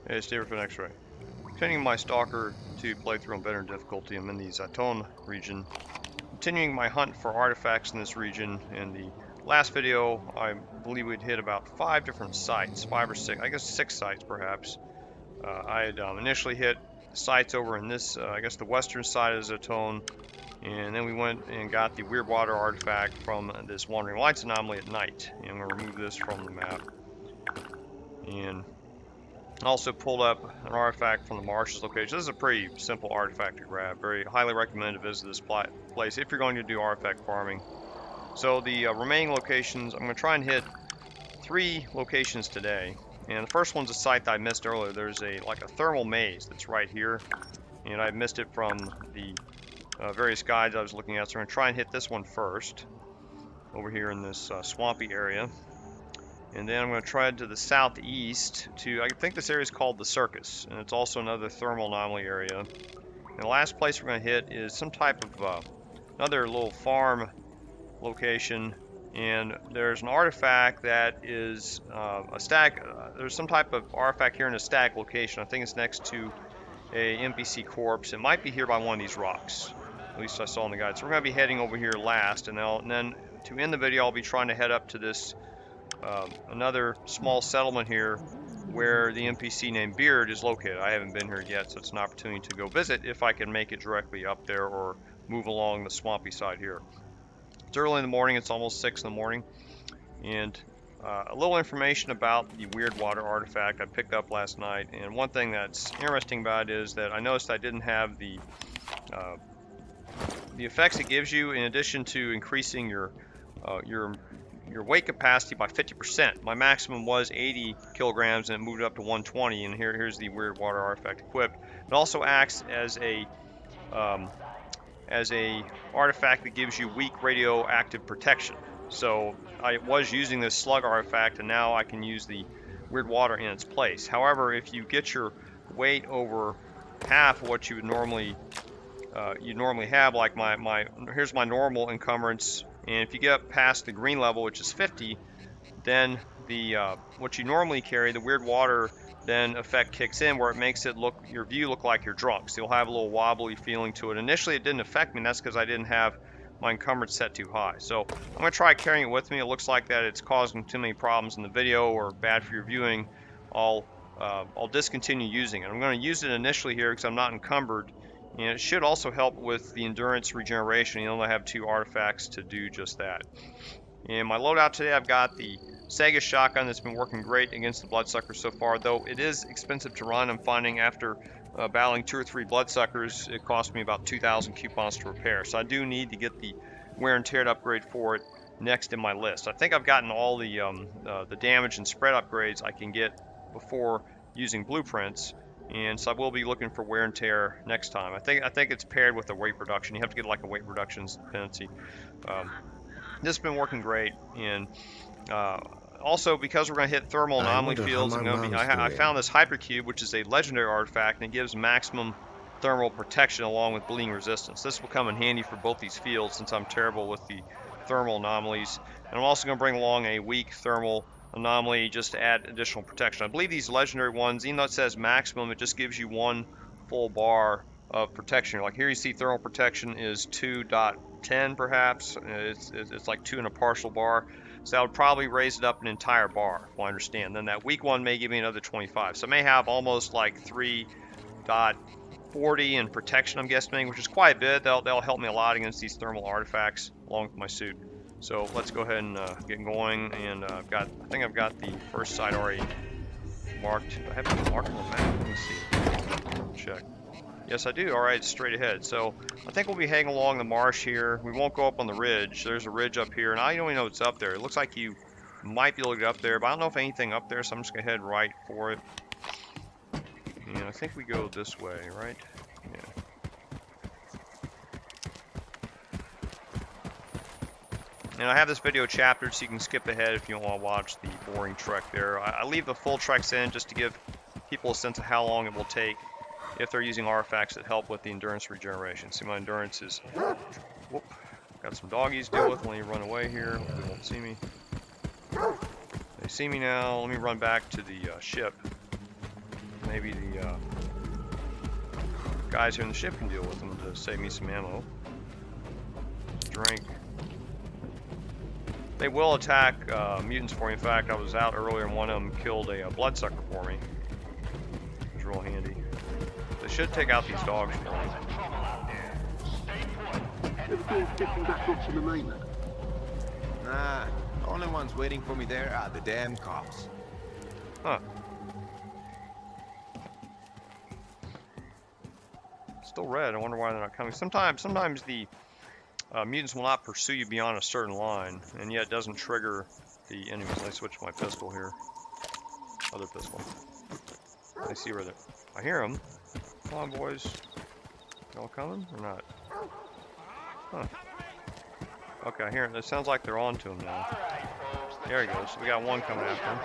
Hey, it's David from X-Ray. Continuing my Stalker 2 playthrough on better difficulty, I'm in the Zaton region. Continuing my hunt for artifacts in this region. In the last video, I believe we'd hit about 5 different sites, 5 or 6, I guess 6 sites perhaps. I had initially hit sites over in this, I guess the western side of Zaton, and then we went and got the weird water artifact from this wandering lights anomaly at night. And I'm going to remove this from the map. And also pulled up an artifact from the marshes location. This is a pretty simple artifact to grab. Very highly recommend to visit this place if you're going to do artifact farming. So the remaining locations, I'm going to try and hit 3 locations today. And the first one's a site that I missed earlier. There's like a thermal maze that's right here, and I missed it from the various guides I was looking at. So I'm going to try and hit this one first, over here in this swampy area. And then I'm going to try to the southeast to, I think this area is called the Circus, and it's also another thermal anomaly area. And the last place we're going to hit is some type of another little farm location, and there's an artifact that is a stag. There's some type of artifact here in a stag location. I think it's next to a NPC corpse. It might be here by one of these rocks. At least I saw in the guide. So we're going to be heading over here last, and then to end the video, I'll be trying to head up to this another small settlement here where the NPC named Beard is located. I haven't been here yet, so it's an opportunity to go visit if I can make it directly up there or move along the swampy side here. It's early in the morning, it's almost 6 in the morning, and a little information about the weird water artifact I picked up last night. And one thing that's interesting about it is that I noticed I didn't have the effects it gives you. In addition to increasing your weight capacity by 50%. My maximum was 80 kilograms and it moved up to 120, and here's the weird water artifact equipped. It also acts as a artifact that gives you weak radioactive protection. So I was using this slug artifact, and now I can use the weird water in its place. However, if you get your weight over half of what you would normally have, like here's my normal encumbrance. And if you get up past the green level, which is 50, then the what you normally carry, the weird water, then effect kicks in where it makes it your view look like you're drunk. So you'll have a little wobbly feeling to it. Initially, it didn't affect me, and that's because I didn't have my encumbrance set too high. So I'm going to try carrying it with me. It looks like that it's causing too many problems in the video or bad for your viewing. I'll discontinue using it. I'm going to use it initially here because I'm not encumbered. And it should also help with the endurance regeneration. You only have 2 artifacts to do just that. And my loadout today, I've got the Saiga shotgun that's been working great against the bloodsucker so far, though it is expensive to run. I'm finding after battling 2 or 3 bloodsuckers, it cost me about 2,000 coupons to repair. So I do need to get the wear and tear upgrade for it next in my list. I think I've gotten all the damage and spread upgrades I can get before using blueprints. And so I will be looking for wear and tear next time. I think it's paired with a weight reduction. You have to get like a weight reduction dependency. This has been working great, and also because we're going to hit thermal anomaly fields, I found this hypercube, which is a legendary artifact, and it gives maximum thermal protection along with bleeding resistance. This will come in handy for both these fields since I'm terrible with the thermal anomalies. And I'm also going to bring along a weak thermal anomaly just to add additional protection. I believe these legendary ones, even though it says maximum, it just gives you 1 full bar of protection. Like here you see thermal protection is 2.10 perhaps. It's like 2 and a partial bar. So that would probably raise it up an entire bar, if I understand. Then that weak one may give me another 25. So I may have almost like 3.40 in protection, I'm guessing, which is quite a bit. They'll help me a lot against these thermal artifacts along with my suit. So let's go ahead and get going, and I think I've got the first site already marked. Do I have it marked on the map? Let me see. Check. Yes, I do. All right, it's straight ahead. So I think we'll be heading along the marsh here. We won't go up on the ridge. There's a ridge up here, and I don't even know what's up there. It looks like you might be able to get up there, but I don't know if anything up there, so I'm just going to head right for it. And I think we go this way, right? Yeah. And I have this video chaptered, so you can skip ahead if you don't want to watch the boring trek there. I leave the full treks in just to give people a sense of how long it will take if they're using artifacts that help with the endurance regeneration. See, my endurance is... Whoop. Got some doggies to deal with. Let me run away here. They won't see me. They see me now. Let me run back to the ship. maybe the guys here in the ship can deal with them to save me some ammo. Drink. They will attack mutants for me. In fact, I was out earlier and one of them killed a bloodsucker for me. It was real handy. They should take out these dogs for me. Nah, only ones waiting for me there are the damn cops. Huh. Still red. I wonder why they're not coming. Sometimes the mutants will not pursue you beyond a certain line, and yet it doesn't trigger the enemies. I switch my pistol here. Other pistol. I see where they're. I hear them. Come on, boys. Y'all coming or not? Huh. Okay, I hear it. It sounds like they're on to him now. There he goes. We got one coming after him.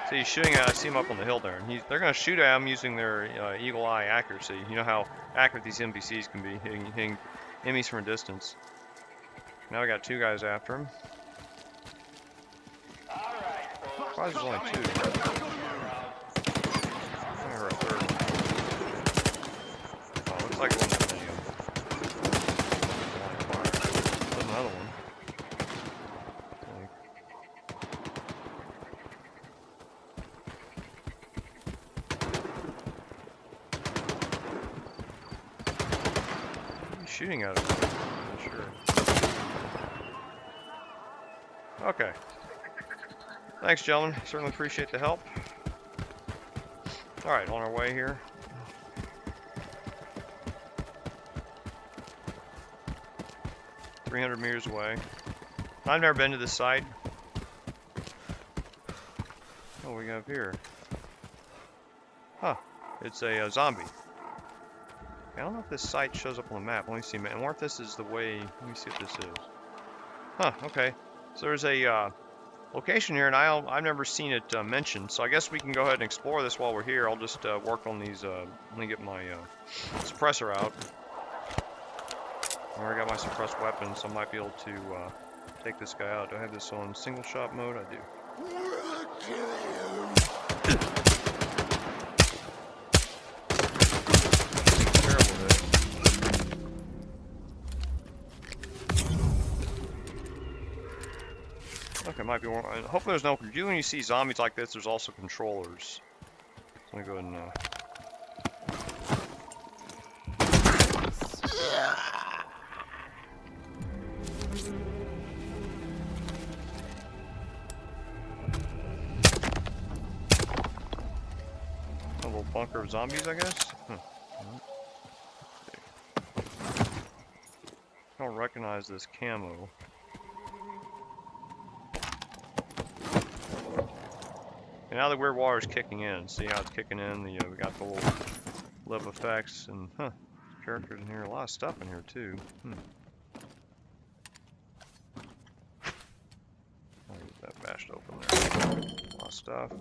See, he's shooting at. I see him up on the hill there, and they're going to shoot at him using their eagle eye accuracy. You know how accurate these NPCs can be, hitting enemies from a distance. Now we got two guys after him. Why is there only two? I heard a third. Oh, looks like it wasn't that many of them. There's another one. Shooting at him. Not sure. Okay. Thanks, gentlemen. Certainly appreciate the help. Alright, on our way here. $300 meters away. I've never been to this site. What do we have here? Huh. It's a zombie. I don't know if this site shows up on the map. Let me see. I wonder if this is the way. Let me see what this is. Huh, okay. So there's a location here, and I've never seen it mentioned. So I guess we can go ahead and explore this while we're here. I'll just work on these. Let me get my suppressor out. I already got my suppressed weapon, so I might be able to take this guy out. Do I have this on single shot mode? I do. Okay, might be more. Hopefully there's no. Usually when you see zombies like this, there's also controllers. So let me go ahead and. A little bunker of zombies, I guess. Huh. I don't recognize this camo. And now the weird water is kicking in. See how it's kicking in? We got the little lip effects and characters in here. A lot of stuff in here too. I'll get that bashed open there. A lot of stuff.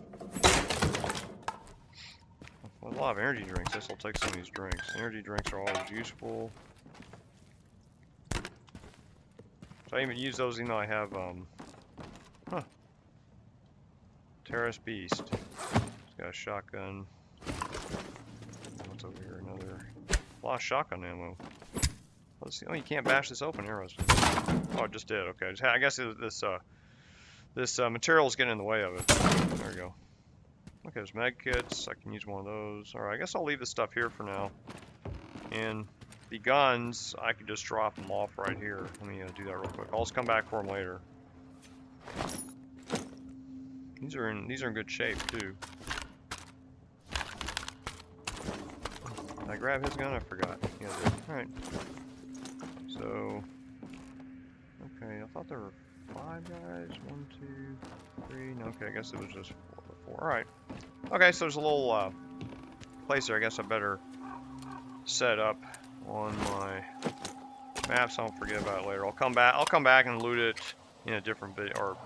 Well, a lot of energy drinks. Guess I'll take some of these drinks. Energy drinks are always useful. So I even use those even though I have Terrace Beast. It's got a shotgun. What's over here? Another. A lot of shotgun ammo. Let's see. Oh, you can't bash this open, arrows. Oh, it just did. Okay. I guess this material is getting in the way of it. There we go. Okay, there's med kits. I can use one of those. All right. I guess I'll leave this stuff here for now. And the guns, I could just drop them off right here. Let me do that real quick. I'll just come back for them later. These are in good shape too. Did I grab his gun? I forgot. Yeah, I did. All right. So, okay. I thought there were 5 guys. 1, 2, 3. No, okay, I guess it was just 4. All right. Okay, so there's a little place there. I guess I better set up on my map so I don't forget about it later. I'll come back and loot it in a different video or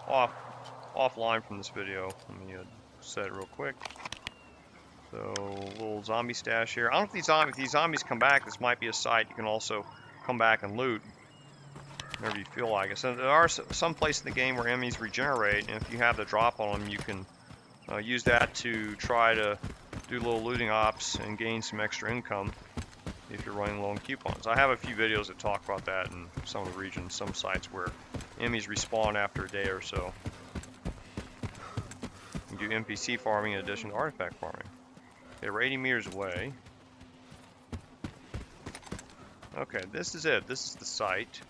offline from this video. Let me set it real quick. So, a little zombie stash here. I don't know if these zombies come back. This might be a site you can also come back and loot. whenever you feel like it. So there are some places in the game where enemies regenerate, and if you have the drop on them, you can use that to try to do little looting ops and gain some extra income if you're running low on coupons. I have a few videos that talk about that in some of the regions, some sites where enemies respawn after a day or so. You do NPC farming in addition to artifact farming. Okay, we're 80 meters away. Okay, this is it. This is the site.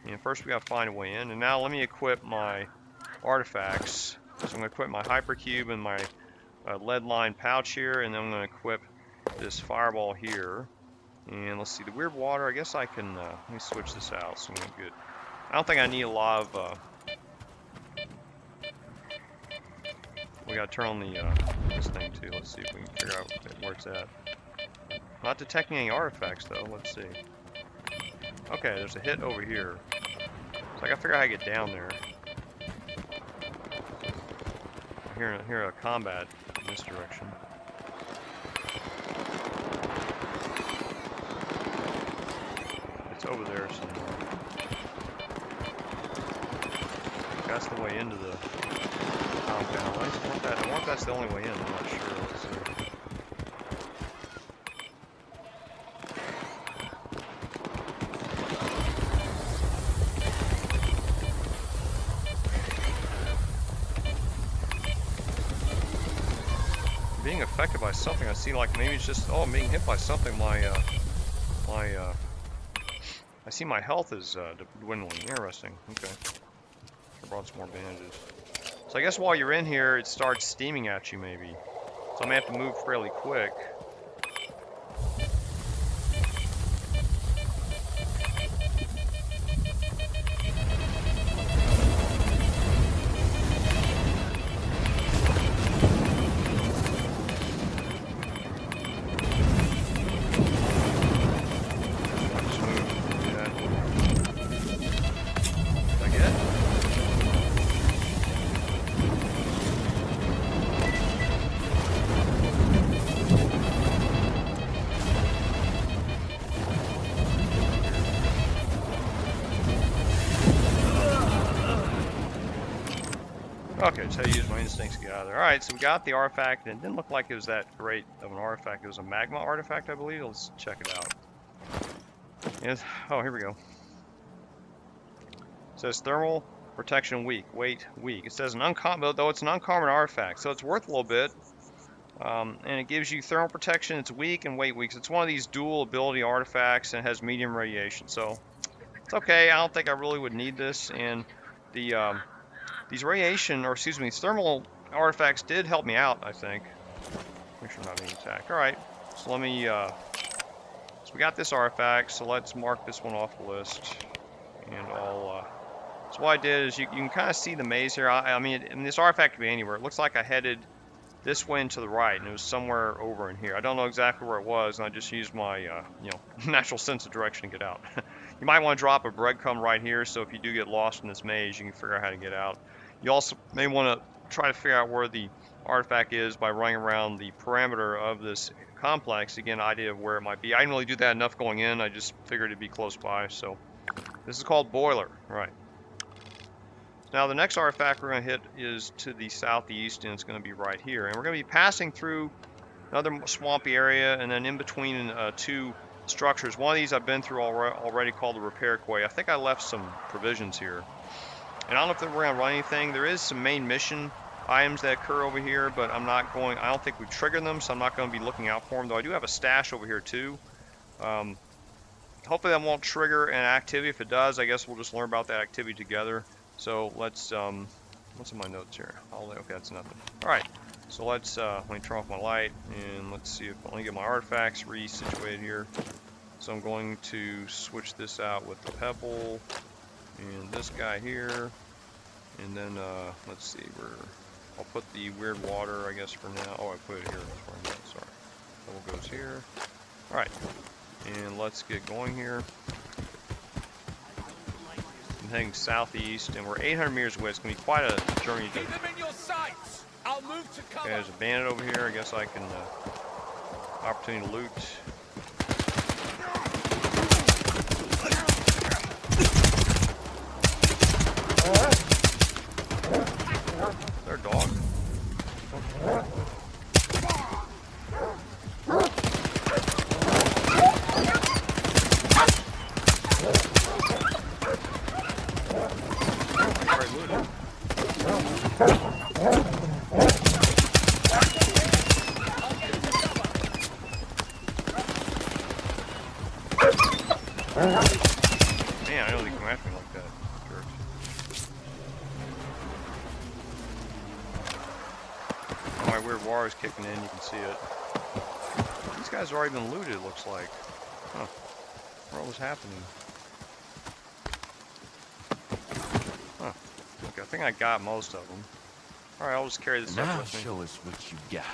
And first we gotta find a way in. And now let me equip my artifacts. So I'm gonna equip my hypercube and my lead line pouch here, and then I'm gonna equip this fireball here. And let's see, the weird water, I guess I can, let me switch this out so I'm good. I don't think I need a lot of, we gotta turn on the, this thing too. Let's see if we can figure out where it's at. Not detecting any artifacts though, let's see. Okay, there's a hit over here. So I gotta figure out how to get down there. I hear a combat in this direction. It's over there somewhere. That's the way into the compound. I wonder if that's the only way in, I'm not sure. Let's see. Being affected by something, I see like maybe it's just, oh, I'm being hit by something. I see my health is dwindling. Interesting. Okay. I brought some more bandages. So I guess while you're in here, it starts steaming at you maybe. So I'm gonna have to move fairly quick. Okay, just how to use my instincts to get out of there. Alright, so we got the artifact, and it didn't look like it was that great of an artifact. It was a Magma artifact, I believe. Let's check it out. Oh, here we go. It says thermal protection weak, weight weak. It says though it's an uncommon artifact, so it's worth a little bit. And it gives you thermal protection, it's weak, and weight weak. So it's one of these dual ability artifacts and has medium radiation. So it's okay. I don't think I really would need this. And the these these thermal artifacts did help me out, I think. Make sure I'm not being attacked. Alright, so let me, so we got this artifact, so let's mark this one off the list. And I'll, so what I did is you can kind of see the maze here. I mean, this artifact could be anywhere. It looks like I headed this way and to the right, and it was somewhere over in here. I don't know exactly where it was, and I just used my, you know, natural sense of direction to get out. You might want to drop a breadcrumb right here, so if you do get lost in this maze, you can figure out how to get out. You also may want to try to figure out where the artifact is by running around the perimeter of this complex to get an idea of where it might be. I didn't really do that enough going in. I just figured it'd be close by. So this is called Boiler. Right. Now the next artifact we're going to hit is to the southeast, and it's going to be right here. And we're going to be passing through another swampy area, and then in between two structures. One of these I've been through already, called the Repair Quay. I think I left some provisions here. And I don't know if we're going to run anything. There is some main mission items that occur over here, but I don't think we've triggered them, so I'm not going to be looking out for them. Though I do have a stash over here too. Hopefully that won't trigger an activity. If it does, I guess we'll just learn about that activity together. So let's, what's in my notes here? Okay, that's nothing. All right, so let's, let me turn off my light, and let's see if I can get my artifacts resituated here. So I'm going to switch this out with the pebble, and this guy here, and then, let's see, I'll put the weird water, I guess, for now. Oh, I put it here, that's where I'm at, sorry. Pebble goes here. All right, and let's get going here. I'm heading southeast, and we're 800 meters away. It's going to be quite a journey to... Keep them in your sights. I'll move to cover. Okay, there's a bandit over here. I guess I can, opportunity to loot. There, dog. Already looted. Man, I know they come after me like that. Jerks. Oh, my weird water's kicking in, you can see it. These guys have already been looted, it looks like. Huh. What was happening? Huh. Okay, I think I got most of them. Alright, I'll just carry this up Now with me. show us what you got.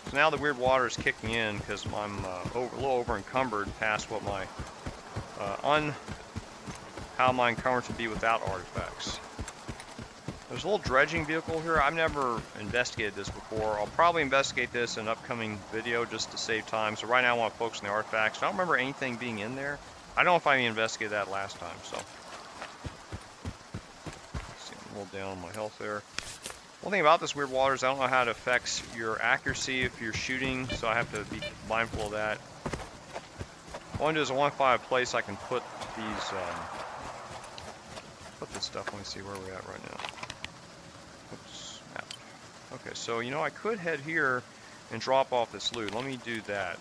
So now the weird water is kicking in because I'm a little over encumbered past what my how my encumbrance would be without artifacts. There's a little dredging vehicle here. I've never investigated this before. I'll probably investigate this in an upcoming video just to save time. So right now I want to focus on the artifacts. I don't remember anything being in there. I don't know if I even investigated that last time. So let's see, I'm a little down on my health there. One thing about this weird water is I don't know how it affects your accuracy if you're shooting, so I have to be mindful of that. What I want to do is I want to find a place I can put these, put this stuff. Let me see where we're at right now. Oops, map. Okay, so you know I could head here and drop off this loot. Let me do that.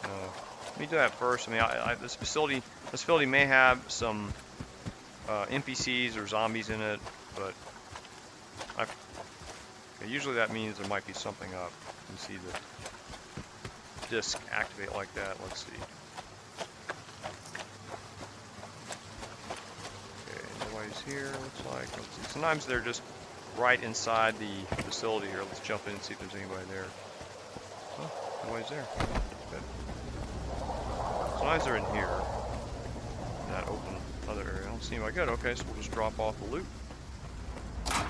Let me do that first. I mean, this facility may have some NPCs or zombies in it, but okay, usually that means there might be something up. You can see the disc activate like that. Let's see. Nobody's here, looks like. Let's see. Sometimes they're just right inside the facility here. Let's jump in and see if there's anybody there. Oh, nobody's there. Good. Sometimes they're in here. In that open other area. I don't see anybody. Good. Okay, so we'll just drop off the loot. Okay.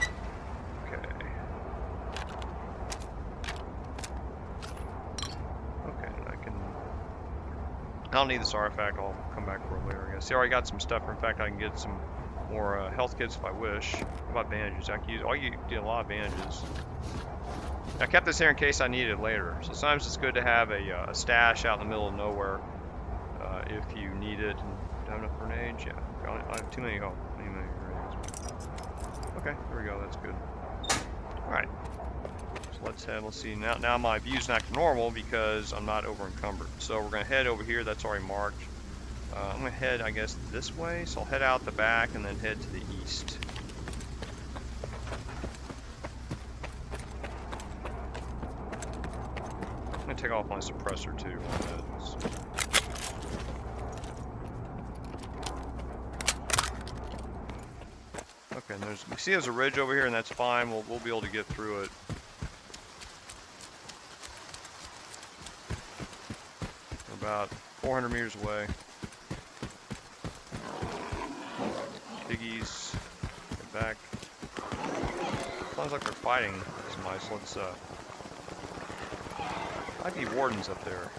Okay, I don't need this artifact. I'll come back for it later, I guess. See, I already got some stuff. In fact, I can get some more health kits if I wish. What about bandages? I can use. You get a lot of bandages. I kept this here in case I need it later. So sometimes it's good to have a stash out in the middle of nowhere if you need it. And do I have enough grenades? Yeah. I have too many. Oh, many grenades. Okay, there we go. That's good. All right. So let's head. Let's see. Now my view's not normal because I'm not over encumbered. So we're gonna head over here. That's already marked. I'm going to head, I guess, this way. So I'll head out the back and then head to the east. I'm going to take off my suppressor, too. Okay, and you see there's a ridge over here, and that's fine. We'll be able to get through it. We're about 400 meters away. Piggies, get back. Sounds like they're fighting some mice. Let's might be wardens up there.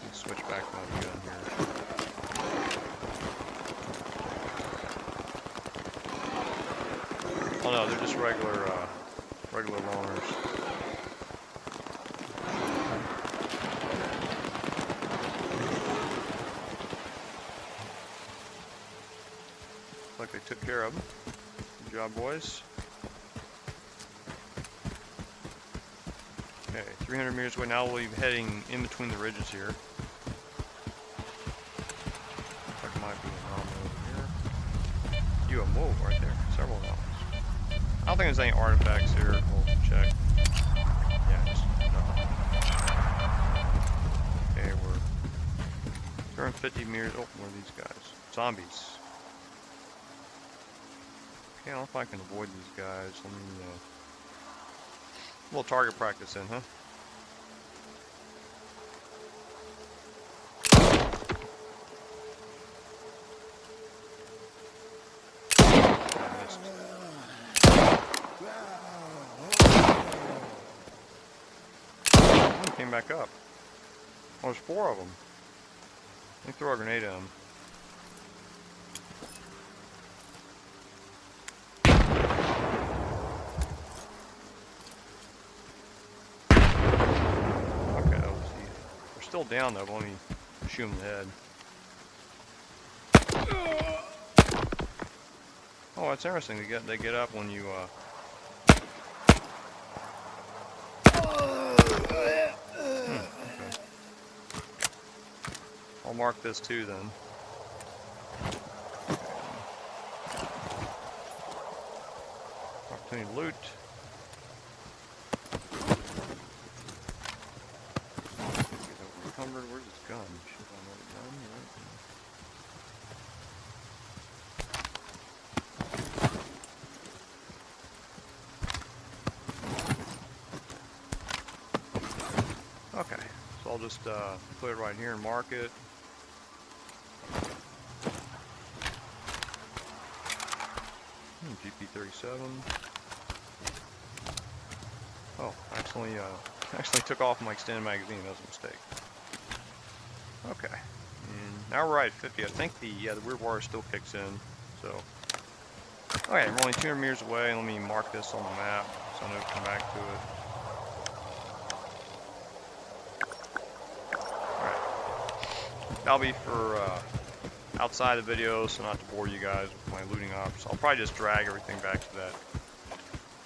Let's switch back to my gun here. Oh no, they're just regular loners. Like they took care of them. Good job, boys. Okay, 300 meters away. Now we'll be heading in between the ridges here. Looks like it might be an anomaly over here. Whoa, right there. Several anomalies. I don't think there's any artifacts here. We'll check. Yeah, just nothing. Okay, we're 250 meters. Oh, what are these guys? Zombies. Okay, I don't know if I can avoid these guys. Let me, a little target practice in, huh? I missed. One came back up. Oh, there's 4 of them. Let me throw a grenade at them. still down though, but let me shoot him in the head. Oh, that's interesting. They get up when you okay. I'll mark this too then. Opportunity to loot. Encumbered. Where's his gun? Should I know the gun? Right. Okay, so I'll just put it right here and mark it. GP37. Oh, actually took off my extended magazine. That was a mistake. Okay, and now we're right at 50. I think the weird water still kicks in. So, okay, we're only 200 meters away. Let me mark this on the map so I know to come back to it. All right, that'll be for outside the video, so not to bore you guys with my looting ops. I'll probably just drag everything back to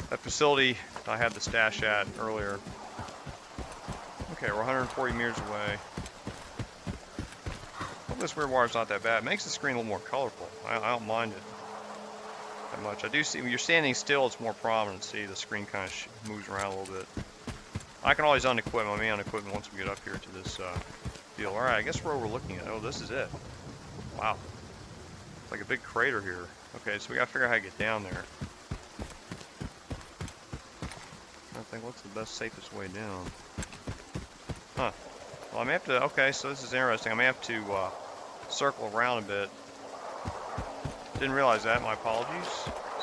that facility I had the stash at earlier. Okay, we're 140 meters away. Hope this weird water's not that bad. It makes the screen a little more colorful. I don't mind it that much. I do see when you're standing still, it's more prominent. See, the screen kind of moves around a little bit. I can always unequip. I may unequip once we get up here to this deal. All right, I guess we're overlooking it. Oh, this is it. Wow, it's like a big crater here. Okay, so we gotta figure out how to get down there. I think what's the best, safest way down? Huh. Well, I may have to. Okay, so this is interesting. I may have to circle around a bit. Didn't realize that. My apologies.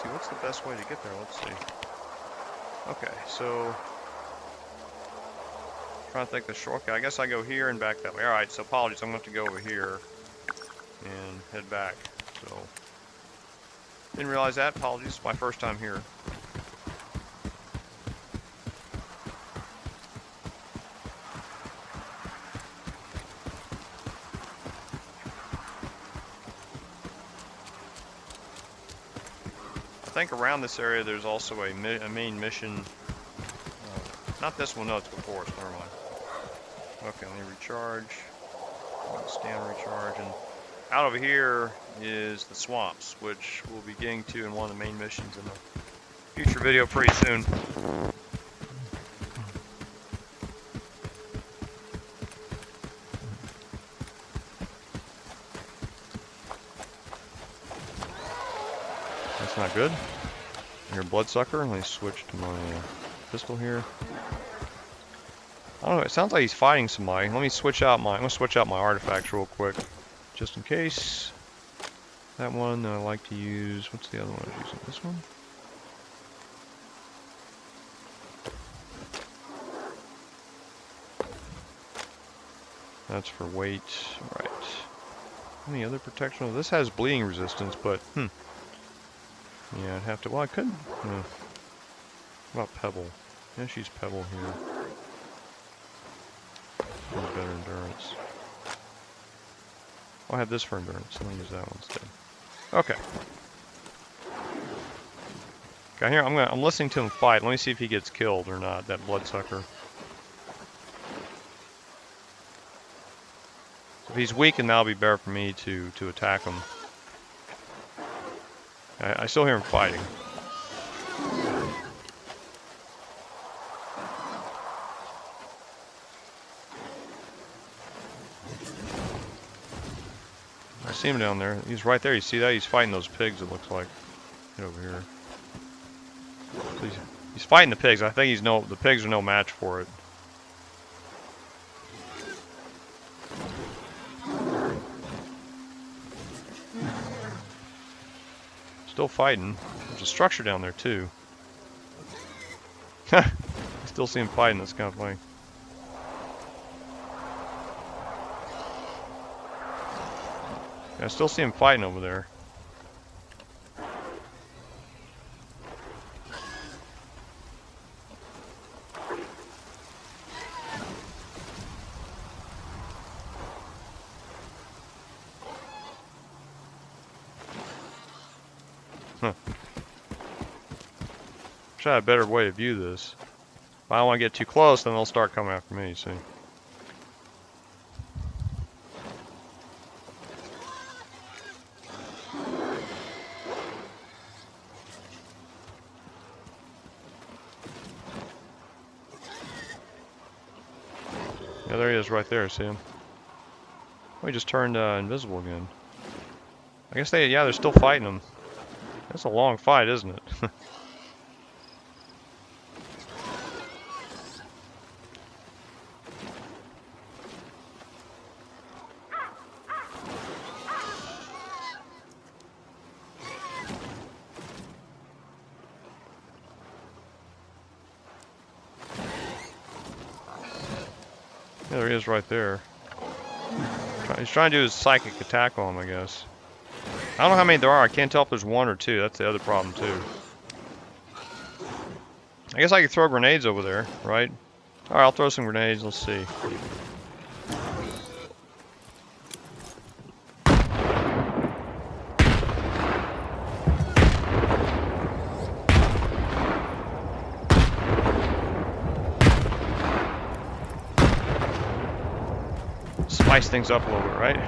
See, what's the best way to get there? Let's see. Okay, so trying to think the shortcut. I guess I go here and back that way. All right. So apologies. I'm gonna have to go over here and head back. So didn't realize that. Apologies. It's my first time here. I think around this area there's also a main mission. Not this one. No, it's before us. Never mind. Okay, let me recharge. Stand recharge and. Out over here is the swamps, which we'll be getting to in one of the main missions in a future video pretty soon. That's not good. Here, bloodsucker. Let me switch to my pistol here. I don't know. It sounds like he's fighting somebody. Let me switch out my. I'm gonna switch out my artifacts real quick. Just in case. That one I like to use. What's the other one I was using? This one? That's for weight. Right. Any other protection? Oh, this has bleeding resistance, but yeah, I'd have to. Well, I could. What about pebble? Yeah, she's pebble here. For better endurance. I'll have this for endurance. Let me use that one instead. Okay. Okay, here I'm listening to him fight. Let me see if he gets killed or not. That bloodsucker. If he's weak, and that'll be better for me to attack him. I still hear him fighting. I see him down there. He's right there. You see that? He's fighting those pigs, it looks like. Get over here. So he's fighting the pigs. I think the pigs are no match for it. Still fighting. There's a structure down there too. Still see him fighting. That's kind of funny. I still see him fighting over there. Wish I had a better way to view this. If I don't want to get too close, then they'll start coming after me, see. Yeah, there he is right there, see him? Oh, he just turned invisible again. I guess they're still fighting him. That's a long fight, isn't it? Yeah, there he is right there. He's trying to do his psychic attack on him, I guess. I don't know how many there are. I can't tell if there's one or two. That's the other problem, too. I guess I could throw grenades over there, right? Alright, I'll throw some grenades. Let's see. Spice things up a little bit, right?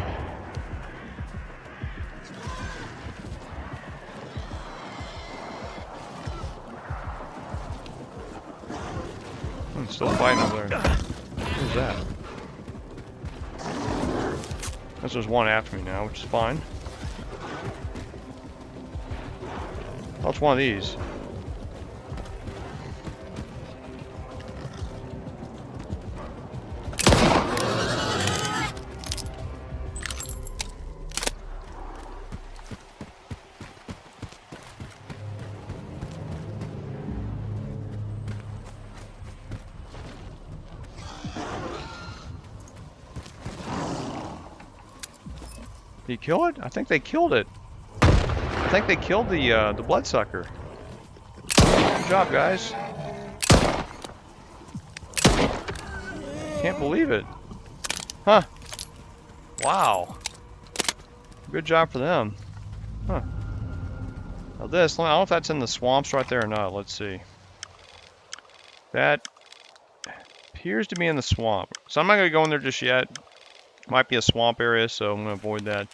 Still fighting over there. Who's that? Guess there's one after me now, which is fine. Oh, it's one of these. Did he kill it? I think they killed it. I think they killed the bloodsucker. Good job, guys. Can't believe it. Huh. Wow. Good job for them. Huh. Now this, I don't know if that's in the swamps right there or not. Let's see. That appears to be in the swamp. So I'm not going to go in there just yet. Might be a swamp area, so I'm going to avoid that.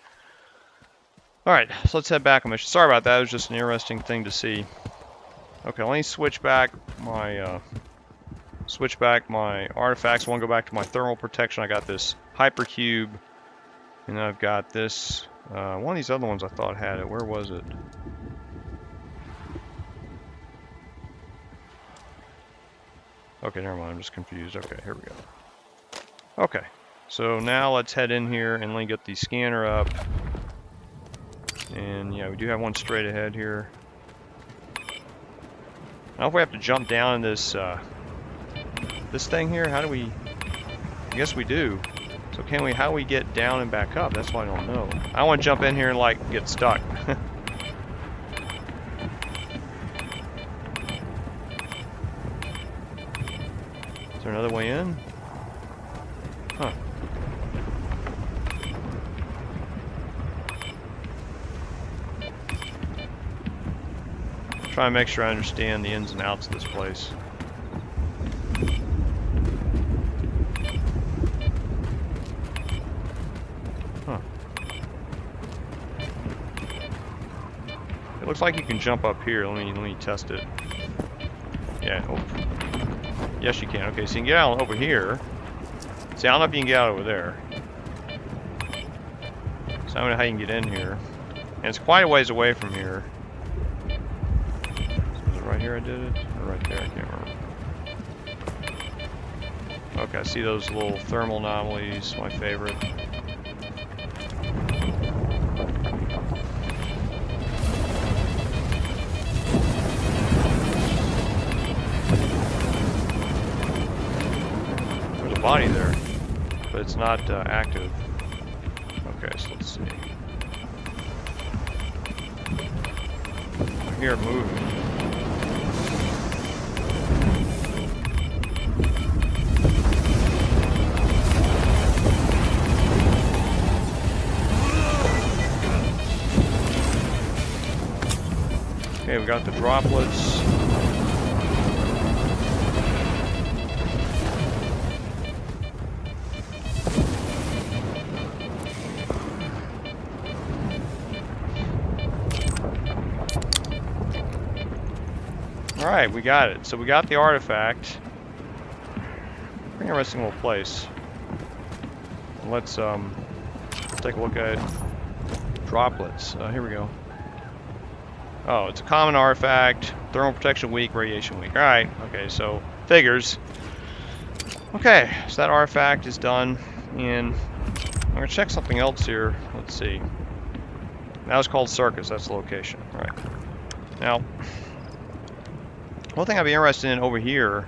Alright, so let's head back on mission. Sorry about that, it was just an interesting thing to see. Okay, let me switch back my artifacts. I want to go back to my thermal protection. I got this hypercube, and I've got this, one of these other ones I thought had it. Where was it? Okay, never mind, I'm just confused. Okay, here we go. Okay. So now let's head in here and let me get the scanner up. And yeah, we do have one straight ahead here. I don't know if we have to jump down this this thing here. How do we? I guess we do. So can we? How do we get down and back up? That's what I don't know. I want to jump in here and like get stuck. Is there another way in? Huh. Try and make sure I understand the ins and outs of this place. Huh. It looks like you can jump up here. Let me test it. Yeah. Oh. Yes, you can. Okay, so you can get out over here. See, I don't know if you can get out over there. So I don't know how you can get in here. And it's quite a ways away from here. Right here I did it? Or right there? I can't remember. Okay, I see those little thermal anomalies, my favorite. There's a body there, but it's not active. Okay, so let's see. I hear it moving. Okay, we got the droplets. Alright, we got it. So we got the artifact. Pretty interesting little place. Let's take a look at droplets. Here we go. Oh, it's a common artifact. Thermal protection weak, radiation weak. Alright, okay, so figures. Okay, so that artifact is done. And I'm going to check something else here. Let's see. Now it's called Circus. That's the location. Alright. Now, one thing I'd be interested in over here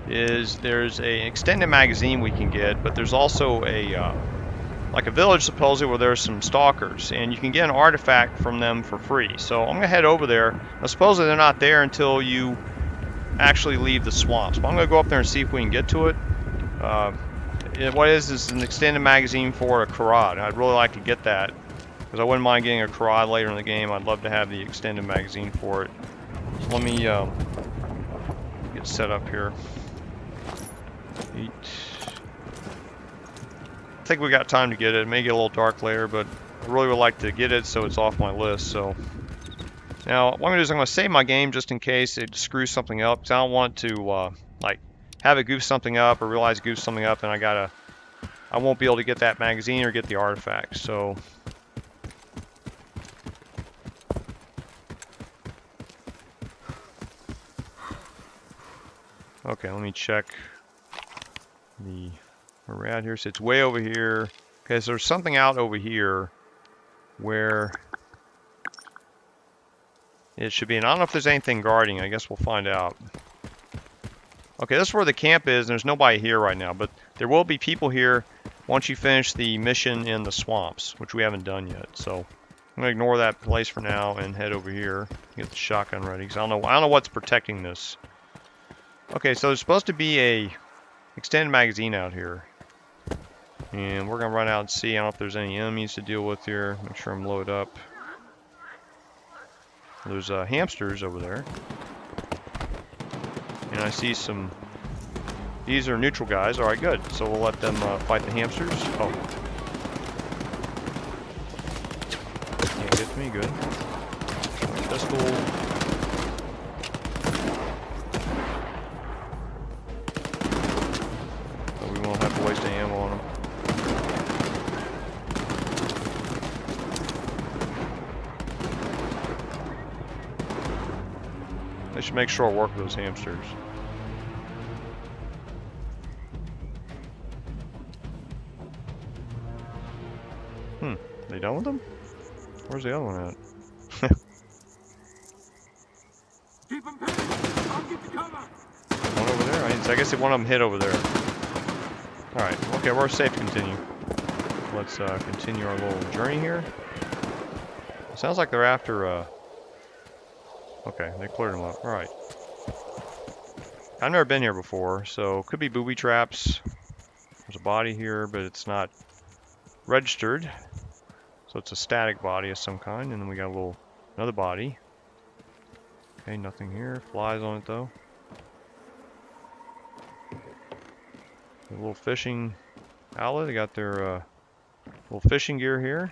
is there's an extended magazine we can get, but there's also a like a village supposedly where there's some stalkers, and you can get an artifact from them for free. So I'm gonna head over there. Now supposedly they're not there until you actually leave the swamps, but I'm gonna go up there and see if we can get to it. What is an extended magazine for a Kharod. I'd really like to get that because I wouldn't mind getting a Kharod later in the game. I'd love to have the extended magazine for it. So let me get set up here. I think we got time to get it. It may get a little dark later, but I really would like to get it so it's off my list. So now what I'm gonna do is I'm gonna save my game just in case it screws something up, because I don't want to like have it goof something up or realize it goofs something up and I won't be able to get that magazine or get the artifact. So okay, let me check the where we're at here. So it's way over here. Okay, so there's something out over here where it should be. And I don't know if there's anything guarding. I guess we'll find out. Okay, this is where the camp is, and there's nobody here right now. But there will be people here once you finish the mission in the swamps, which we haven't done yet. So I'm gonna ignore that place for now and head over here. Get the shotgun ready, because I don't know what's protecting this. Okay, so there's supposed to be a extended magazine out here. And we're going to run out and see. I don't know if there's any enemies to deal with here. Make sure I'm loaded up. There's hamsters over there. And I see some... These are neutral guys. Alright, good. So we'll let them fight the hamsters. Oh. Can't get to me. Good. Pistol. But we won't have to waste any ammo on them. I should make sure I work with those hamsters. They done with them? Where's the other one at? Keep them pinned. I'll keep the cover. One over there? I guess one of them hit over there. Alright, okay, we're safe to continue. Let's continue our little journey here. It sounds like they're after okay, they cleared them up. Alright. I've never been here before, so could be booby traps. There's a body here, but it's not registered. So it's a static body of some kind, and then we got another body. Okay, nothing here. Flies on it though. A little fishing outlet. They got their little fishing gear here.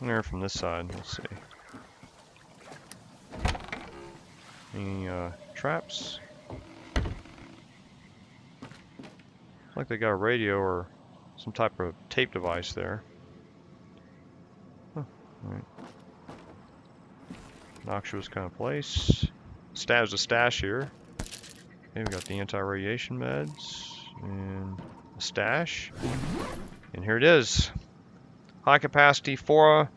There from this side. Let's see. Any traps? Looks like they got a radio or some type of tape device there. Huh, alright. Noxious kind of place. There's a stash here. Okay, we got the anti-radiation meds and a stash. And here it is. High capacity Fora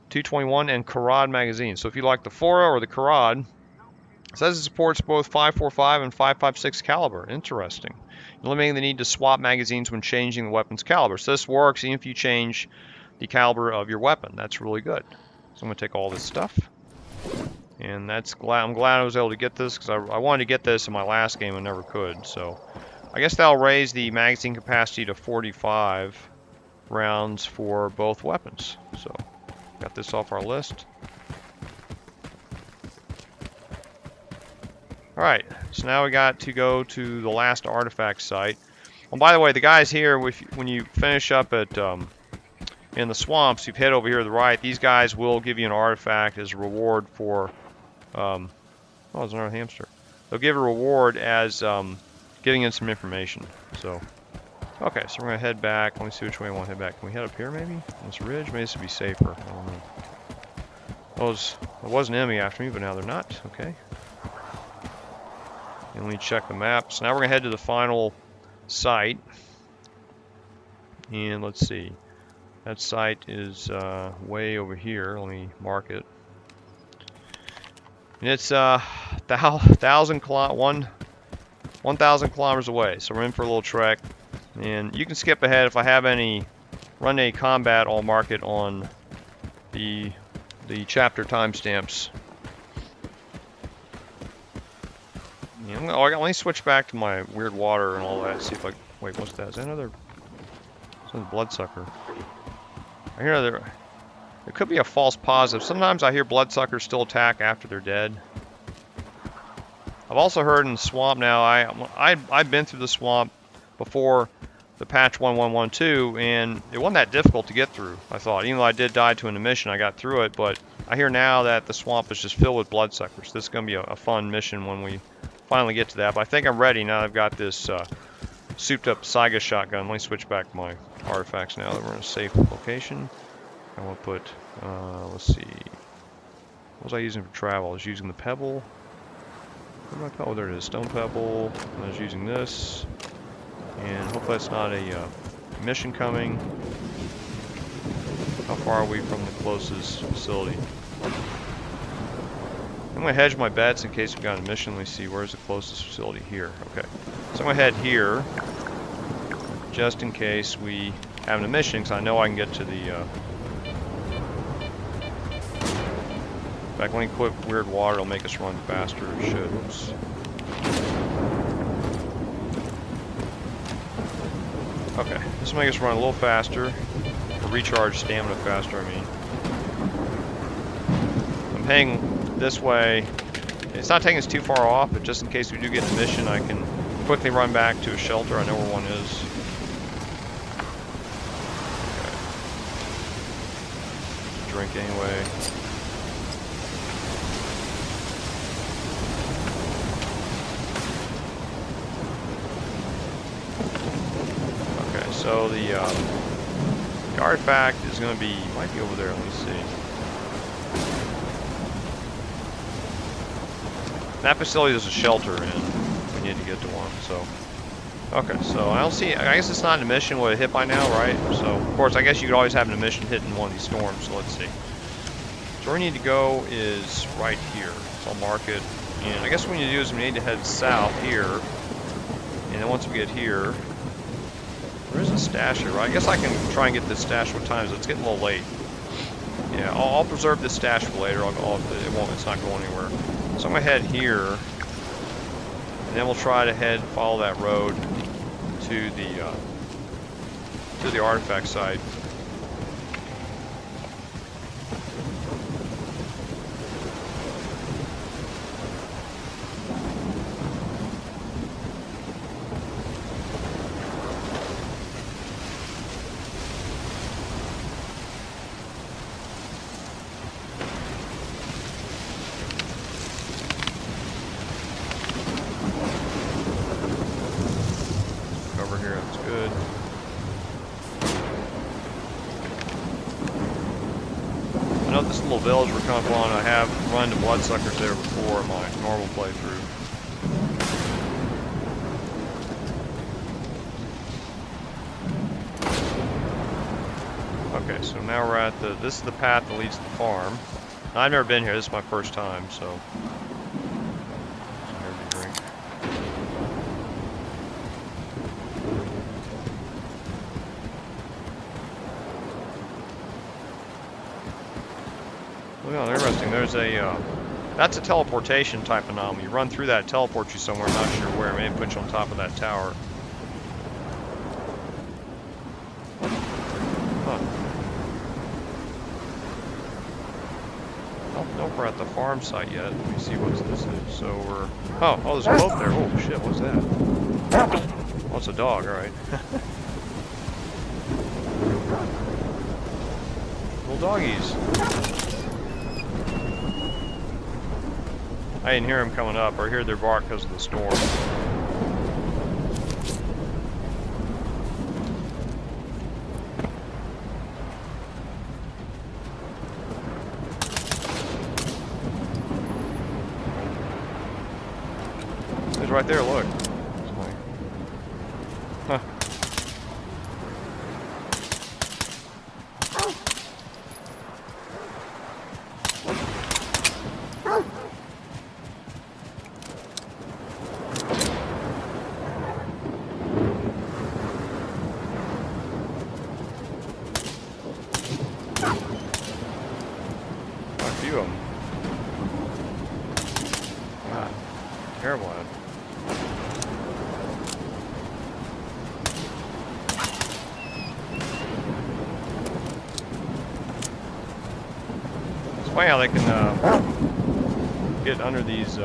221 and Kharod magazine. So if you like the Fora or the Kharod, it says it supports both 5.45 and 5.56 caliber. Interesting. Eliminating the need to swap magazines when changing the weapon's caliber. So this works even if you change the caliber of your weapon. That's really good. So I'm going to take all this stuff. And I'm glad I was able to get this, because I wanted to get this in my last game and never could. So I guess that'll raise the magazine capacity to 45 rounds for both weapons. So got this off our list. Alright, so now we got to go to the last artifact site. Oh, by the way, the guys here, when you finish up at in the swamps, you've head over here to the right. These guys will give you an artifact as a reward for, oh, there's another hamster. They'll give a reward as giving in some information. So, okay, so we're gonna head back. Let me see which way I want to head back. Can we head up here maybe? On this ridge? Maybe this would be safer. I don't know. There was an enemy after me, but now they're not. Okay. And let me check the maps. Now we're gonna head to the final site. And let's see. That site is way over here. Let me mark it. And it's 1,000 kilometers away. So we're in for a little trek. And you can skip ahead. If I have any run-day combat, I'll mark it on the chapter timestamps. Yeah, let me switch back to my weird water and all that. See if I wait. What's that? Is that another? It's a bloodsucker. I hear there could be a false positive. Sometimes I hear bloodsuckers still attack after they're dead. I've also heard in the swamp now. I've been through the swamp before the patch 1112, and it wasn't that difficult to get through. I thought, even though I did die to an emission, I got through it. But I hear now that the swamp is just filled with bloodsuckers. This is going to be a fun mission when we finally get to that. But I think I'm ready now. I've got this souped up Saiga shotgun. Let me switch back my artifacts now that we're in a safe location. I want to put, let's see, what was I using for travel? I was using the pebble. What am I called? Oh, there it is, stone pebble. I was using this, and hopefully that's not a mission coming. How far are we from the closest facility? I'm going to hedge my bets in case we've got a mission. Let me see, where's the closest facility? Here, okay. So I'm going to head here, just in case we have an mission, because I know I can get to the... In fact, let me equip weird water, it'll make us run faster. It should. Oops. Okay, this will make us run a little faster. Or recharge stamina faster, I mean. I'm heading this way. It's not taking us too far off, but just in case we do get a mission, I can quickly run back to a shelter. I know where one is. Okay. Drink anyway. So the artifact is going to be, might be over there, let me see. That facility is a shelter in. We need to get to one, so. Okay, so I don't see, I guess it's not an emission with a hit by now, right? So, of course, I guess you could always have an emission hit in one of these storms, so let's see. So where we need to go is right here. So I'll mark it. And I guess what we need to do is we need to head south here. And then once we get here, there is a stash here, right? I guess I can try and get this stash what times. It's getting a little late. Yeah, I'll preserve this stash for later. It's not going anywhere. So I'm gonna head here, and then we'll try to follow that road to the artifact site. Village we're coming upon. I have run into bloodsuckers there before in my normal playthrough. Okay, so now we're at this is the path that leads to the farm. Now, I've never been here, this is my first time, so. Here's a drink. Oh, interesting. There's that's a teleportation type anomaly. You run through that, it teleports you somewhere, I'm not sure where. Maybe put you on top of that tower. Huh. I don't know if we're at the farm site yet. Let me see what this is. So we're... Oh, there's a boat there. Oh, shit, what's that? Oh, it's a dog, alright. Little doggies. I didn't hear them coming up, or hear their bark because of the storm. It's right there, look. Huh. Quite a few of them. God, terrible at it. It's funny how they can get under these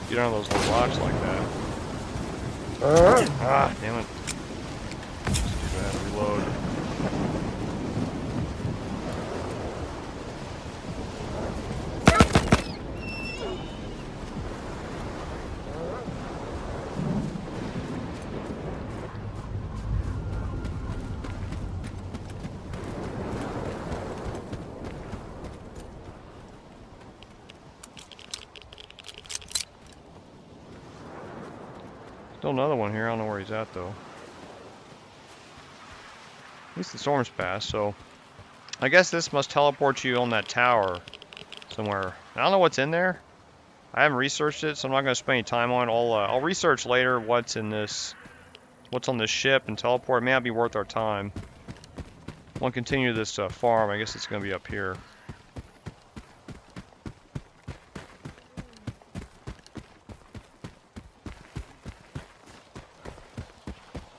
get on those little rocks like that. Ah, damn it. Let's do that. Reload. Still another one here. I don't know where he's at though. At least the storm's passed, so I guess this must teleport you on that tower somewhere. I don't know what's in there. I haven't researched it, so I'm not going to spend any time on it. I'll research later what's in this, what's on this ship and teleport. It may not be worth our time. We'll continue this farm. I guess it's going to be up here.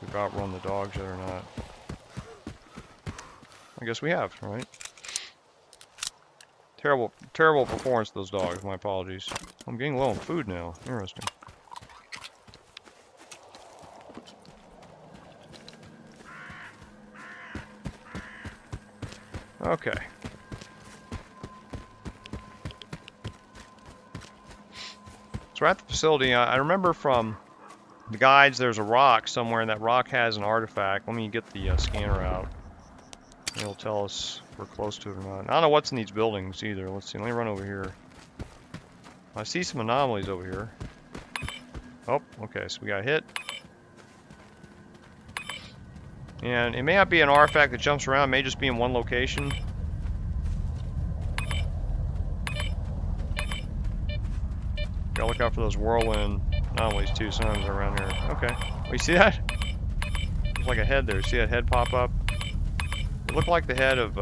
We've outrun the dogs yet or not. I guess we have, right? Terrible performance of those dogs. My apologies. I'm getting low on food now. Interesting. Okay. So we're at the facility. I remember from the guides there's a rock somewhere, and that rock has an artifact. Let me get the scanner out. It'll tell us if we're close to it or not. I don't know what's in these buildings either. Let's see. Let me run over here. I see some anomalies over here. Oh, okay. So we got hit. And it may not be an artifact that jumps around. It may just be in one location. Gotta look out for those whirlwind anomalies too. Sometimes they're around here. Okay. Oh, you see that? There's like a head there. See that head pop up? It looked like the head of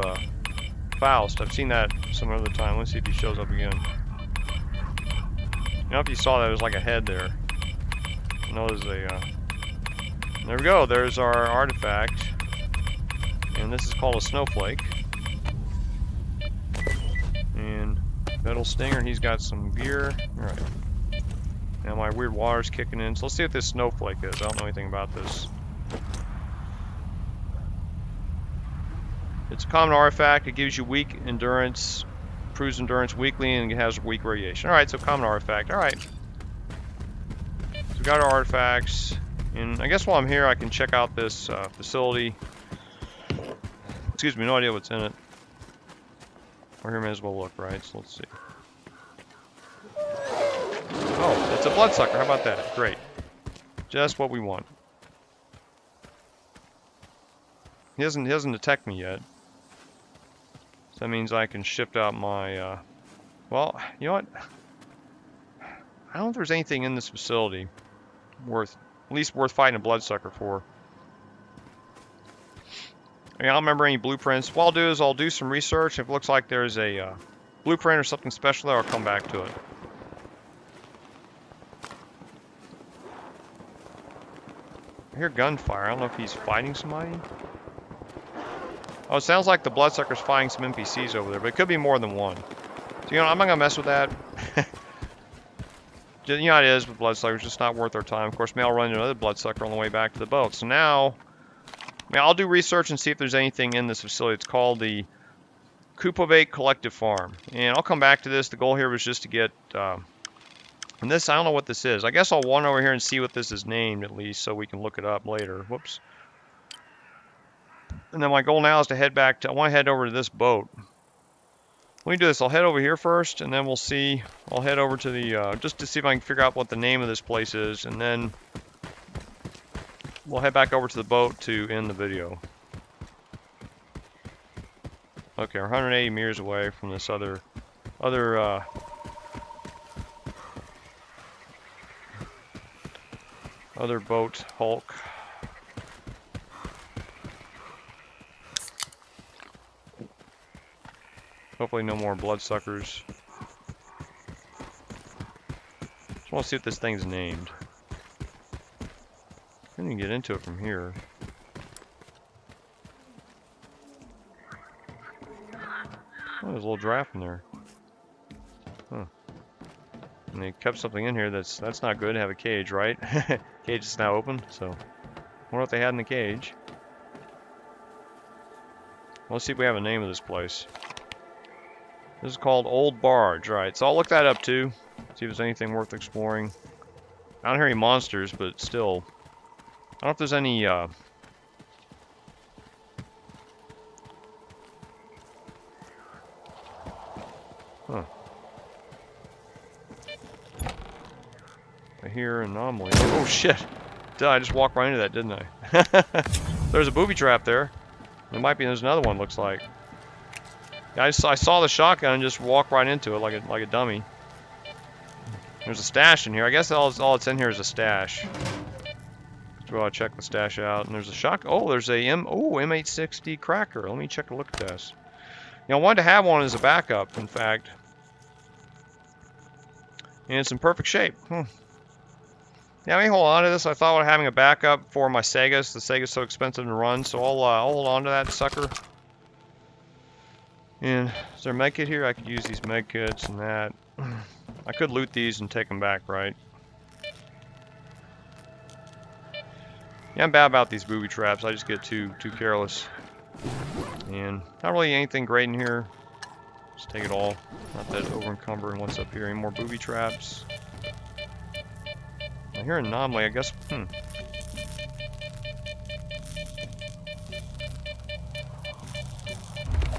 Faust. I've seen that some other time. Let's see if he shows up again. You know, if you saw that, there was like a head there. I know there's a... there we go. There's our artifact. And this is called a Snowflake. And Metal Stinger, he's got some gear. Alright. Now my weird water's kicking in. So let's see what this Snowflake is. I don't know anything about this. It's a common artifact. It gives you weak endurance, improves endurance weakly, and it has weak radiation. Alright, so common artifact. Alright. So we got our artifacts. And I guess while I'm here, I can check out this facility. Excuse me, no idea what's in it. Or here, may as well look, right? So let's see. Oh, it's a bloodsucker. How about that? Great. Just what we want. He doesn't detect me yet. So that means I can shift out my, well, you know what? I don't know if there's anything in this facility worth, at least worth fighting a bloodsucker for. I mean, I don't remember any blueprints. What I'll do is I'll do some research. If it looks like there's a blueprint or something special there, I'll come back to it. I hear gunfire. I don't know if he's fighting somebody. Oh, it sounds like the bloodsucker's fighting some NPCs over there, but it could be more than one. So, you know, I'm not gonna mess with that. you know how it is with bloodsuckers, just not worth our time. Of course, maybe I'll run into another bloodsucker on the way back to the boat. So now, I mean, I'll do research and see if there's anything in this facility. It's called the Kupovate Collective Farm. And I'll come back to this. The goal here was just to get, and this, I don't know what this is. I guess I'll run over here and see what this is named at least so we can look it up later. Whoops. And then my goal now is to head back to, I want to head over to this boat. Let me do this. I'll head over here first, and then we'll see. I'll head over to the, just to see if I can figure out what the name of this place is, and then we'll head back over to the boat to end the video. Okay, we're 180 meters away from this other boat, Hulk. Hopefully no more bloodsuckers. Just want to see what this thing's named. I can get into it from here. Oh, there's a little draft in there. Huh. And they kept something in here that's not good to have a cage, right? Cage is now open, so I wonder what they had in the cage. Let's see if we have a name of this place. This is called Old Barge. Alright, so I'll look that up too. See if there's anything worth exploring. I don't hear any monsters, but still. I don't know if there's any, Huh. I hear anomaly. Oh shit! I just walked right into that, didn't I? There's a booby trap there. There's another one, looks like. Yeah, I saw the shotgun and just walked right into it like a dummy. There's a stash in here. I guess all it's in here is a stash. So I'll check the stash out. And there's a shotgun. Oh, there's a M860 Cracker. Let me check a look at this. You know, I wanted to have one as a backup, in fact. And it's in perfect shape. Yeah, let me hold on to this. I thought about having a backup for my Saigas. The Saiga's so expensive to run, so I'll hold on to that sucker. And is there a med kit here? I could use these med kits and that. I could loot these and take them back, right? Yeah, I'm bad about these booby traps. I just get too careless. And not really anything great in here. Just take it all. Not that over encumbering what's up here. Any more booby traps? I hear an anomaly, I guess.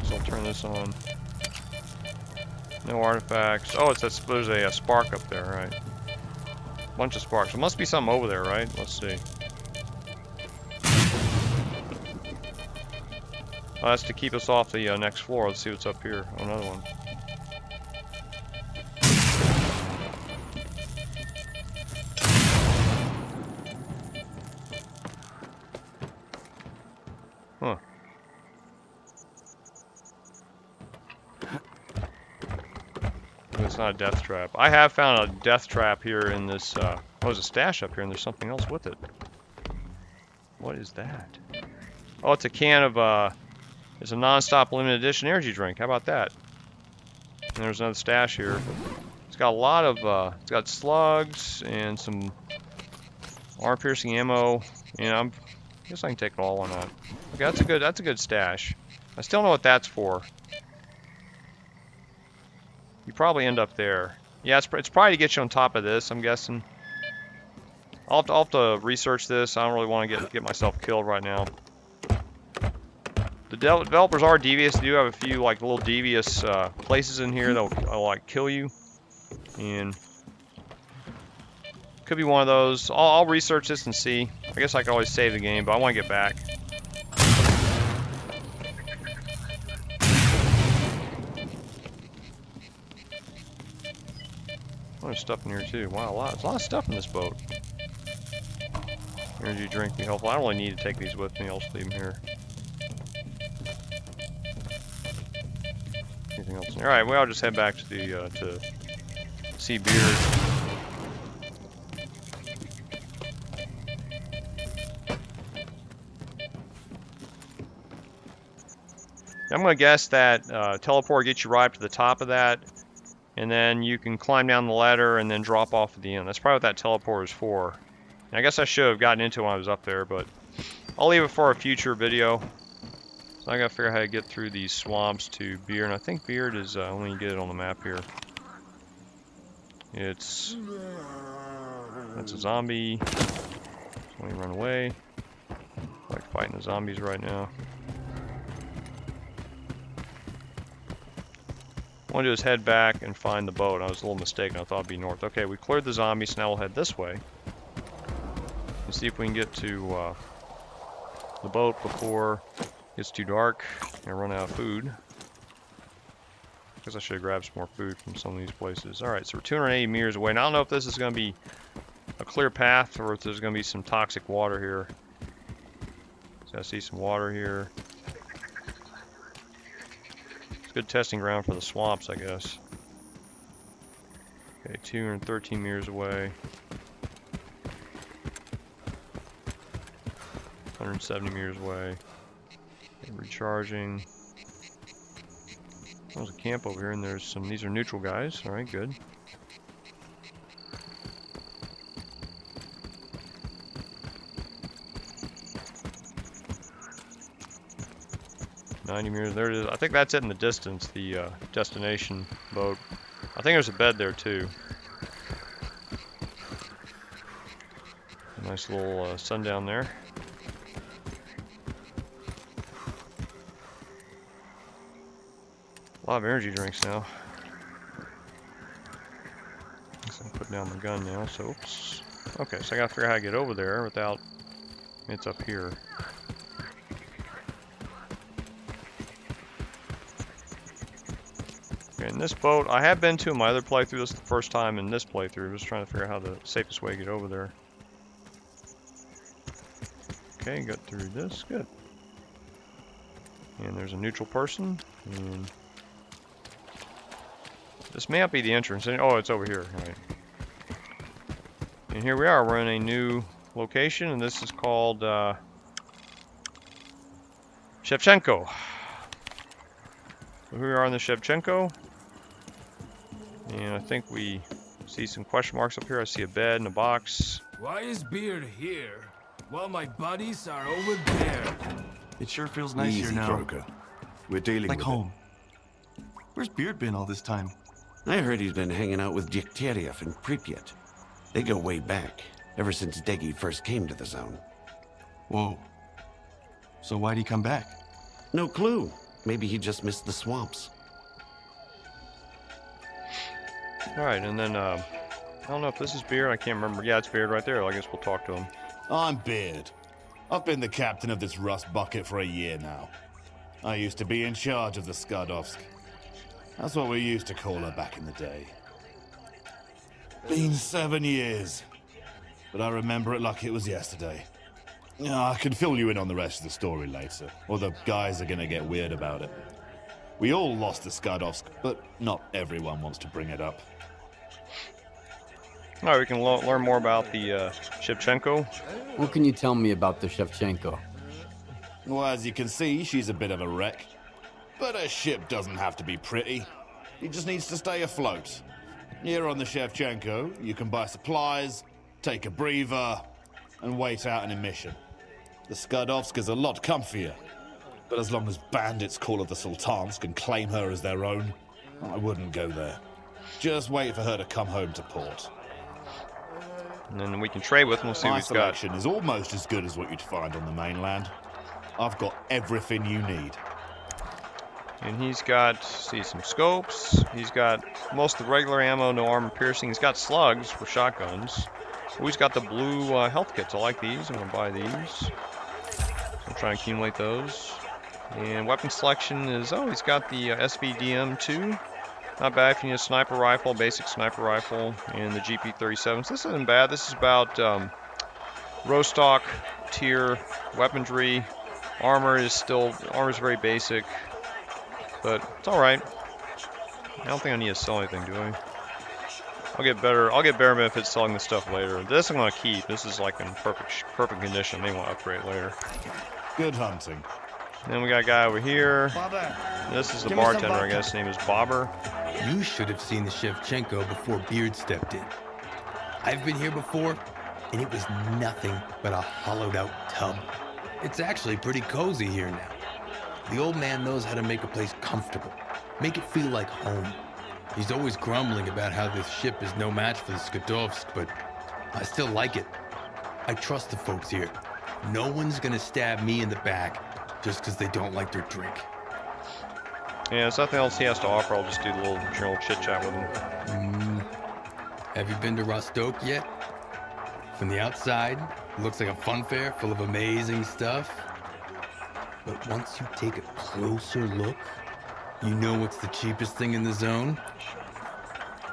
So I'll turn this on. No artifacts. Oh, there's a spark up there, right? Bunch of sparks. There must be something over there, right? Let's see. Oh, that's to keep us off the next floor. Let's see what's up here. Oh, another one. Huh. It's not a death trap. I have found a death trap here in this, oh, there's a stash up here and there's something else with it. What is that? Oh, it's a can of, it's a non-stop limited edition energy drink. How about that? And there's another stash here. It's got a lot of, it's got slugs and some armor-piercing ammo. And I guess I can take it all, why not? Okay, that's a good stash. I still know what that's for. You probably end up there. Yeah, it's probably to get you on top of this, I'm guessing. I'll have to research this. I don't really want to get myself killed right now. The developers are devious. They do have a few like little devious places in here that'll like kill you, and could be one of those. I'll research this and see. I guess I could always save the game, but I want to get back. There's stuff in here too. Wow, there's a lot of stuff in this boat. Energy drink be helpful. I don't really need to take these with me. I'll just leave them here. Anything else? All right, well, I'll just head back to the to see Beard. I'm gonna guess that teleport gets you right up to the top of that. and then you can climb down the ladder and then drop off at the end. That's probably what that teleporter is for. And I guess I should have gotten into it when I was up there, but I'll leave it for a future video. So I gotta figure out how to get through these swamps to Beard, and I think Beard is when you get it on the map here. That's a zombie. Let me run away. I like fighting the zombies right now. What I want to do is head back and find the boat. I was a little mistaken. I thought it'd be north. Okay, we cleared the zombies, so now we'll head this way. And see if we can get to the boat before it gets too dark and run out of food. Guess I should have grabbed some more food from some of these places. Alright, so we're 280 meters away. Now I don't know if this is going to be a clear path or if there's going to be some toxic water here. So I see some water here. It's a good testing ground for the swamps, I guess. Okay, 213 meters away. 170 meters away. Okay, recharging. There's a camp over here, and there's some. These are neutral guys. All right, good. $90 meters. There it is. I think that's it in the distance. The destination boat. I think there's a bed there too. A nice little sundown there. A lot of energy drinks now. Guess I'm putting down the gun now, so oops. Okay, so I gotta figure out how to get over there without it's up here. Okay, in this boat, I have been to in my other playthrough. This is the first time in this playthrough. Just trying to figure out how the safest way to get over there. Okay, got through this, good. And there's a neutral person, and this may not be the entrance. Oh, it's over here. All right. And here we are. We're in a new location, and this is called Shevchenko. So here we are on the Shevchenko. And I think we see some question marks up here. I see a bed and a box. Why is Beard here while my buddies are over there? It sure feels nice Easy, here now. Croker. We're dealing Like with home. Where's Beard been all this time? I heard he's been hanging out with Dikteriev in Pripyat. They go way back, ever since Deggy first came to the zone. Whoa. So why'd he come back? No clue. Maybe he just missed the swamps. Alright, and then, I don't know if this is Beard. I can't remember. Yeah, it's Beard right there. I guess we'll talk to him. I'm Beard. I've been the captain of this rust bucket for a year now. I used to be in charge of the Skadovsk. That's what we used to call her back in the day. Been 7 years. But I remember it like it was yesterday. I can fill you in on the rest of the story later, or the guys are gonna get weird about it. We all lost the Skadovsk, but not everyone wants to bring it up. Alright, we can learn more about the Shevchenko. What can you tell me about the Shevchenko? Well, as you can see, she's a bit of a wreck. But a ship doesn't have to be pretty. It just needs to stay afloat. Here on the Shevchenko, you can buy supplies, take a breather, and wait out an emission. The Skadovsk is a lot comfier. But as long as bandits call her the Sultansk and claim her as their own, I wouldn't go there. Just wait for her to come home to port. And then we can trade with him. We'll see what My he's got. selection is almost as good as what you'd find on the mainland. I've got everything you need. And he's got, see, some scopes. He's got most of the regular ammo, no armor piercing. He's got slugs for shotguns. Oh, he's got the blue health kits. I like these. I'm going to buy these. So I'm trying to accumulate those. And weapon selection is, oh, he's got the SVDM2. Not bad if you need a sniper rifle, basic sniper rifle, and the GP37. So this isn't bad. This is about Rostock tier weaponry. Armor is very basic, but it's all right. I don't think I need to sell anything, do I? I'll get better benefits selling this stuff later. This I'm gonna keep. This is like in perfect condition. I may want to upgrade later. Good hunting. Then we got a guy over here. This is the bartender, I guess. His name is Bobber. You should have seen the Shevchenko before Beard stepped in. I've been here before, and it was nothing but a hollowed out tub. It's actually pretty cozy here now. The old man knows how to make a place comfortable, make it feel like home. He's always grumbling about how this ship is no match for the Skadovsk, but I still like it. I trust the folks here. No one's gonna stab me in the back just because they don't like their drink. Yeah, there's nothing else he has to offer. I'll just do the little general chit-chat with him. Have you been to Rostok yet? From the outside, it looks like a fun fair full of amazing stuff. But once you take a closer look, you know what's the cheapest thing in the zone?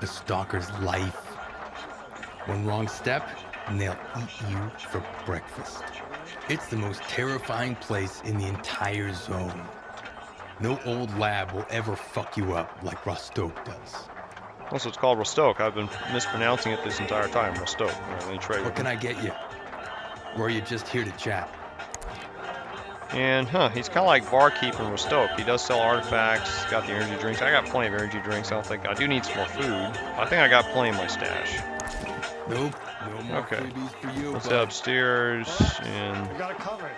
The Stalker's life. One wrong step, and they'll eat you for breakfast. It's the most terrifying place in the entire zone. No old lab will ever fuck you up like Rostok does. Also, it's called Rostok. I've been mispronouncing it this entire time. Rostok. What can I get you? Or are you just here to chat? And, he's kind of like barkeep in Rostok. He does sell artifacts, got the energy drinks. I got plenty of energy drinks. I don't think, I do need some more food. I think I got plenty in my stash. Nope, no more freebies for you. Let's head upstairs, and We got it covered.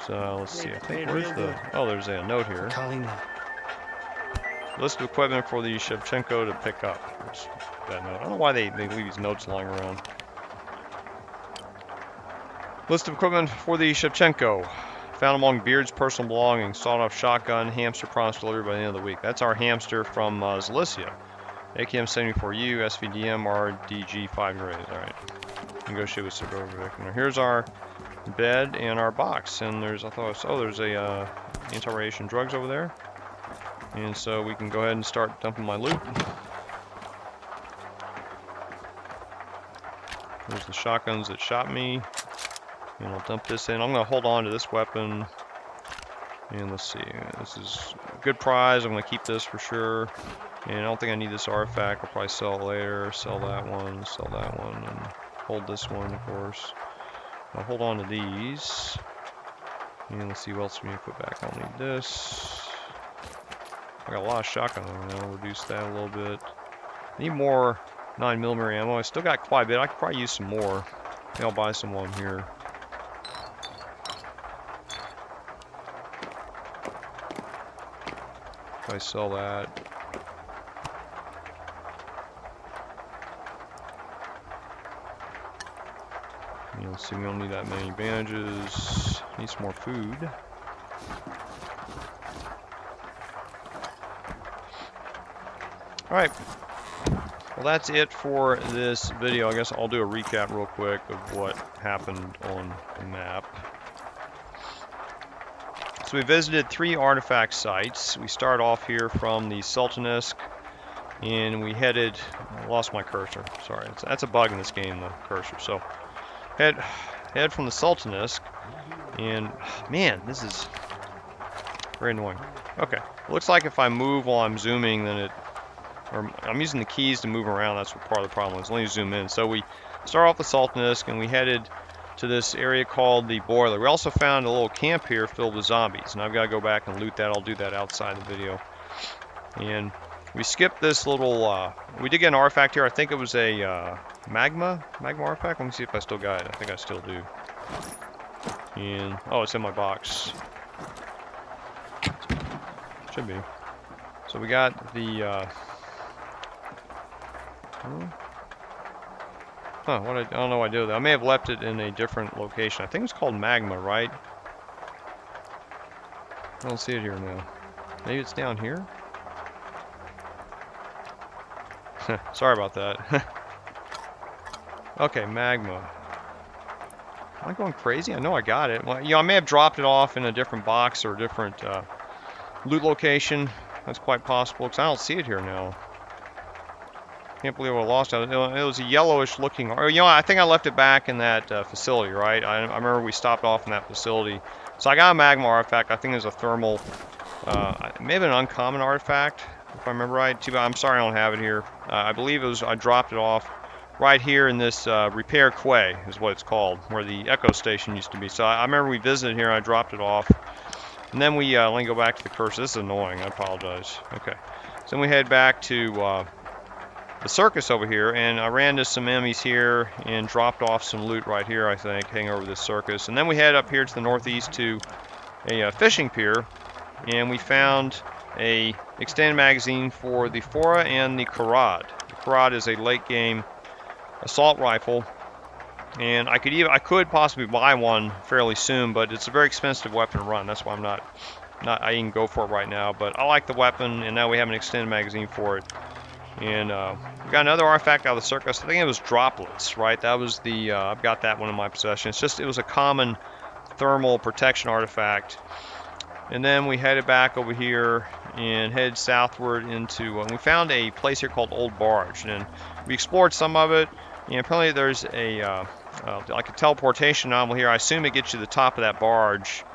so let's see. I think where's the? Oh, there's a note here. Kalina. List of equipment for the Shevchenko to pick up. That note. I don't know why they leave these notes lying around. List of equipment for the Shevchenko. Found among Beard's personal belongings. Sawed-off shotgun. Hamster promised delivery by the end of the week. That's our hamster from Zalicia. AKM-74U, SVDM, RDG-5 grades. Alright. Negotiate with Suburban. Here's our bed and our box. And there's, there's a anti-radiation drugs over there. And so we can go ahead and start dumping my loot. There's the shotguns that shot me. And I'll dump this in. I'm going to hold on to this weapon. And let's see. This is a good prize. I'm going to keep this for sure. And I don't think I need this artifact. I'll probably sell it later. Sell that one. And hold this one, of course. I'll hold on to these. And let's see what else we need to put back. I'll need this. I got a lot of shotgun ammo now. Reduce that a little bit. Need more 9mm ammo. I still got quite a bit. I could probably use some more. Maybe I'll buy some while I'm here. If I sell that. Let's see, we don't need that many bandages. Need some more food. Alright. Well, that's it for this video. I guess I'll do a recap real quick of what happened on the map. So we visited 3 artifact sites. We start off here from the Sultanisk, and we headed. I lost my cursor. Sorry, that's a bug in this game, the cursor. So head from the Sultanisk, and man, this is very annoying. Okay, looks like if I move while I'm zooming, then or I'm using the keys to move around. That's what part of the problem is. Let me zoom in. So we start off the Sultanisk, and we headed to this area called the Boiler. We also found a little camp here filled with zombies, and I've got to go back and loot that. I'll do that outside the video. And we skipped this little, we did get an artifact here. I think it was a Magma artifact. Let me see if I still got it. I think I still do. And, oh, it's in my box. Should be. So we got the, I don't know what I did with that. I may have left it in a different location. I think it's called Magma, right? I don't see it here now. Maybe it's down here? Sorry about that. Okay, Magma. Am I going crazy? I know I got it. Well, I may have dropped it off in a different box or a different loot location. That's quite possible, because I don't see it here now. Can't believe I lost it. It was a yellowish looking. Or, I think I left it back in that facility, right? I remember we stopped off in that facility. So I got a Magma artifact. I think there's a thermal. Maybe an uncommon artifact, if I remember right. Too bad. I'm sorry I don't have it here. I believe it was. I dropped it off right here in this Repair Quay, is what it's called, where the Echo Station used to be. So I remember we visited here. I dropped it off, and then we let me go back to the cursor. This is annoying. I apologize. Okay. So then we head back to the circus over here, and I ran into some enemies here and dropped off some loot right here, I think, hanging over this circus. And then we head up here to the northeast to a fishing pier, and we found a extended magazine for the Fora and the Kharod. The Kharod is a late game assault rifle, and I could possibly buy one fairly soon, but it's a very expensive weapon to run. That's why I didn't go for it right now. But I like the weapon, and now we have an extended magazine for it. And we got another artifact out of the circus. I think it was Droplets, right? That was the I've got that one in my possession. It was a common thermal protection artifact. And then we headed back over here and headed southward into. We found a place here called Old Barge, and we explored some of it. And apparently there's a like a teleportation anomaly here. I assume it gets you to the top of that barge.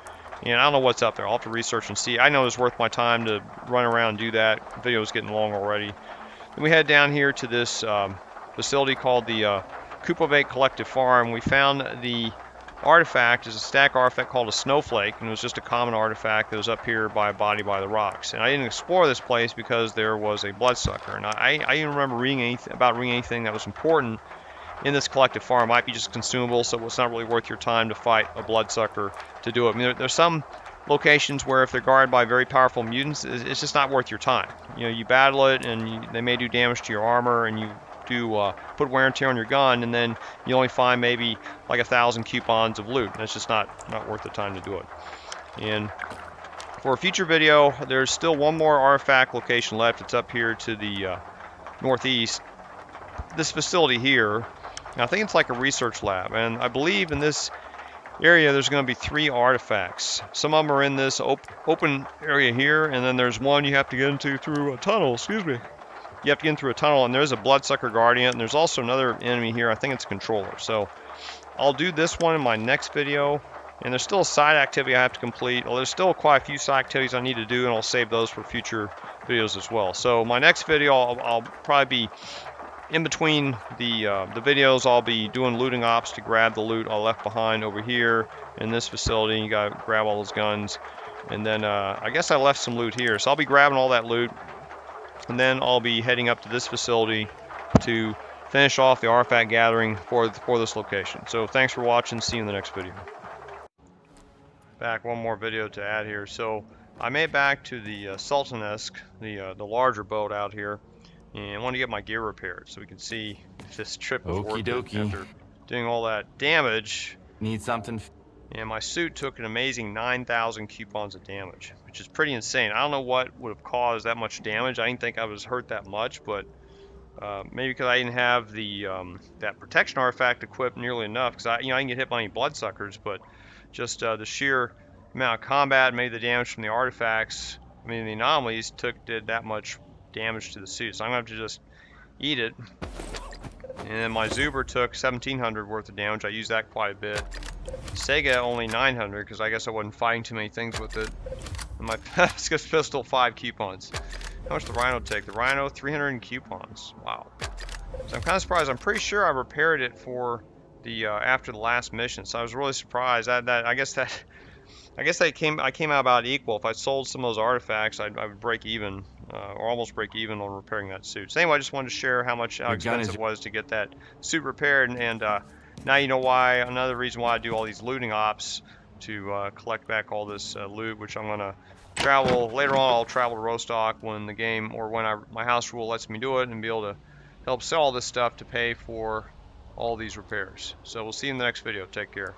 And I don't know what's up there. I'll have to research and see. I know it's worth my time to run around and do that. The video's getting long already. Then we head down here to this facility called the Kupovate Collective Farm. We found the artifact is a stack artifact called a Snowflake, and it was just a common artifact that was up here by a body by the rocks. And I didn't explore this place because there was a bloodsucker. And I didn't remember reading anything that was important in this collective farm. It might be just consumable, so it's not really worth your time to fight a bloodsucker to do it. I mean, there's some locations where if they're guarded by very powerful mutants, it's just not worth your time. You know, you battle it, and they may do damage to your armor, and you do put wear and tear on your gun, and then you only find maybe like 1,000 coupons of loot, and it's just not worth the time to do it. And for a future video, there's still one more artifact location left. It's up here to the northeast. This facility here, I think it's like a research lab, and I believe in this area there's going to be 3 artifacts. Some of them are in this open area here, and then there's one you have to get into through a tunnel. Excuse me. You have to get in through a tunnel, and there's a bloodsucker guardian, and there's also another enemy here. I think it's a controller. So I'll do this one in my next video, and there's still a side activity I have to complete. Well, there's still quite a few side activities I need to do, and I'll save those for future videos as well. So my next video, I'll probably be in between the videos. I'll be doing looting ops to grab the loot I left behind over here in this facility. You gotta grab all those guns, and then I guess I left some loot here, so I'll be grabbing all that loot, and then I'll be heading up to this facility to finish off the artifact gathering for this location. So thanks for watching. See you in the next video. Back, one more video to add here. So I made back to the Sultanesque, the larger boat out here, and I want to get my gear repaired so we can see if this trip was worth it after doing all that damage. Need something? And my suit took an amazing 9,000 coupons of damage, which is pretty insane. I don't know what would have caused that much damage. I didn't think I was hurt that much, but maybe because I didn't have the that protection artifact equipped nearly enough. Because I didn't get hit by any bloodsuckers, but just the sheer amount of combat made the damage from the artifacts. I mean, the anomalies did that much damage to the suit, so I'm gonna have to just eat it. And then my Zuber took 1,700 worth of damage. I used that quite a bit. Saiga only 900 because I guess I wasn't fighting too many things with it. And my pistol 5 coupons. How much did the Rhino take? The Rhino 300 coupons. Wow. So I'm kind of surprised. I'm pretty sure I repaired it for the after the last mission. So I was really surprised. I guess I came out about equal. If I sold some of those artifacts, I would break even, or almost break even on repairing that suit. So anyway, I just wanted to share how expensive it was to get that suit repaired, and now you know why. Another reason why I do all these looting ops to collect back all this loot, which I'm gonna travel later on. I'll travel to Rostock when the game, or when my house rule lets me do it, and be able to help sell all this stuff to pay for all these repairs. So we'll see you in the next video. Take care.